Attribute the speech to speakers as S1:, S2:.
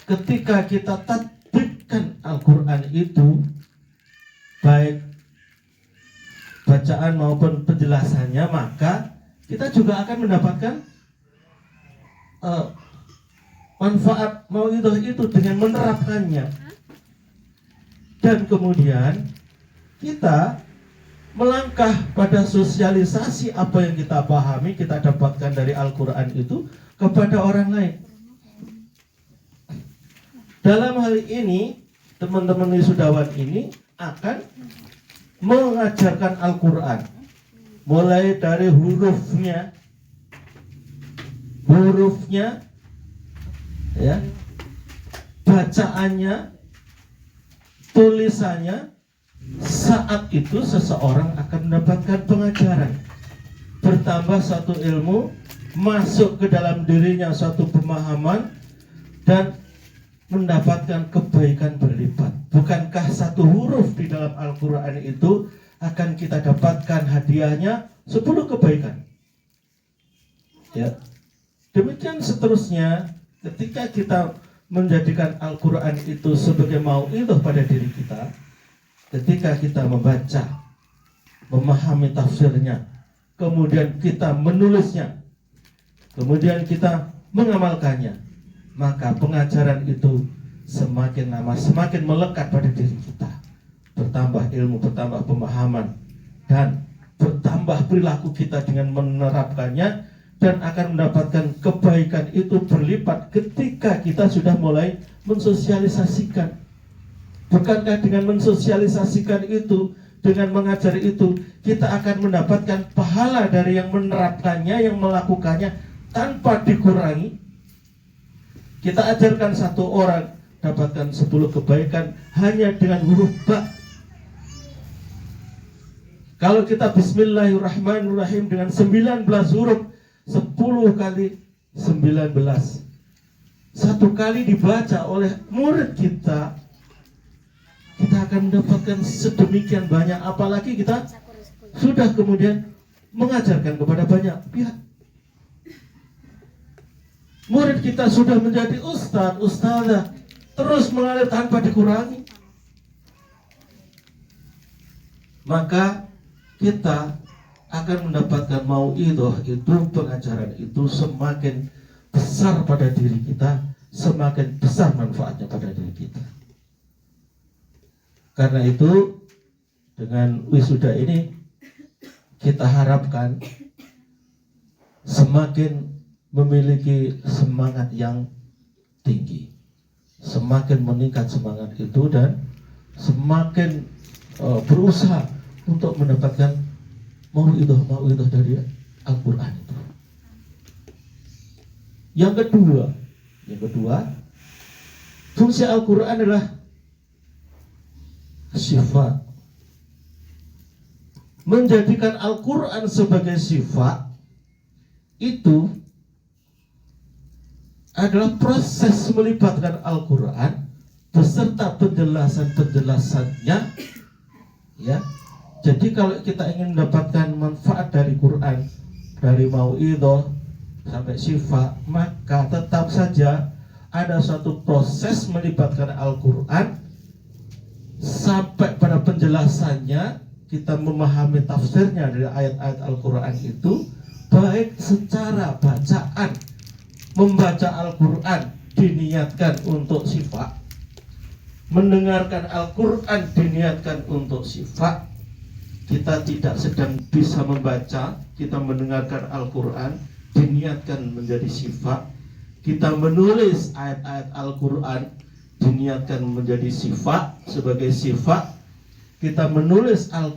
S1: ketika kita tatbikkan Al-Quran itu, baik bacaan maupun penjelasannya, maka kita juga akan mendapatkan manfaat mauidhah itu dengan menerapkannya. Dan kemudian kita melangkah pada sosialisasi apa yang kita pahami, kita dapatkan dari Al-Quran itu kepada orang lain. Dalam hal ini, teman-teman wisudawan ini akan mengajarkan Al-Quran mulai dari hurufnya, ya, bacaannya, tulisannya. Saat itu seseorang akan mendapatkan pengajaran, bertambah satu ilmu, masuk ke dalam dirinya suatu pemahaman, dan mendapatkan kebaikan berlipat. Bukankah satu huruf di dalam Al-Quran itu akan kita dapatkan hadiahnya 10 kebaikan? Ya. Demikian seterusnya, ketika kita menjadikan Al-Quran itu sebagai mauidhah pada diri kita, ketika kita membaca, memahami tafsirnya, kemudian kita menulisnya, kemudian kita mengamalkannya, maka pengajaran itu semakin lama semakin melekat pada diri kita. Bertambah ilmu, bertambah pemahaman, dan bertambah perilaku kita dengan menerapkannya, dan akan mendapatkan kebaikan itu berlipat ketika kita sudah mulai mensosialisasikan. Bukankah dengan mensosialisasikan itu, dengan mengajar itu, kita akan mendapatkan pahala dari yang menerapkannya, yang melakukannya tanpa dikurangi? Kita ajarkan satu orang, dapatkan 10 kebaikan hanya dengan huruf ba. Kalau kita bismillahirrahmanirrahim dengan 19 huruf, 10 kali 19, satu kali dibaca oleh murid kita, kita akan mendapatkan sedemikian banyak. Apalagi kita sudah kemudian mengajarkan kepada banyak pihak. Murid kita sudah menjadi ustadz, ustadzah, terus mengalir tanpa dikurangi. Maka kita akan mendapatkan mauidhah itu, pengajaran itu semakin besar pada diri kita, semakin besar manfaatnya pada diri kita. Karena itu, dengan wisuda ini kita harapkan semakin memiliki semangat yang tinggi, semakin meningkat semangat itu, dan semakin berusaha untuk mendapatkan mauidhah dari Al-Quran itu. Yang kedua, fungsi Al-Quran adalah sifat. Menjadikan Al-Quran sebagai sifat itu adalah proses melibatkan Al-Quran beserta penjelasan-penjelasannya, ya. Jadi kalau kita ingin mendapatkan manfaat dari Quran, dari mauidhah sampai sifat, maka tetap saja ada suatu proses melibatkan Al-Quran sampai pada penjelasannya. Kita memahami tafsirnya dari ayat-ayat Al-Quran itu, baik secara bacaan, membaca Al-Quran diniatkan untuk sifat, mendengarkan Al-Quran diniatkan untuk sifat. Kita tidak sedang bisa membaca, kita mendengarkan Al-Quran diniatkan menjadi sifat. Kita menulis ayat-ayat Al-Quran diniatkan menjadi sifat, sebagai sifat. Kita menulis Al-Quran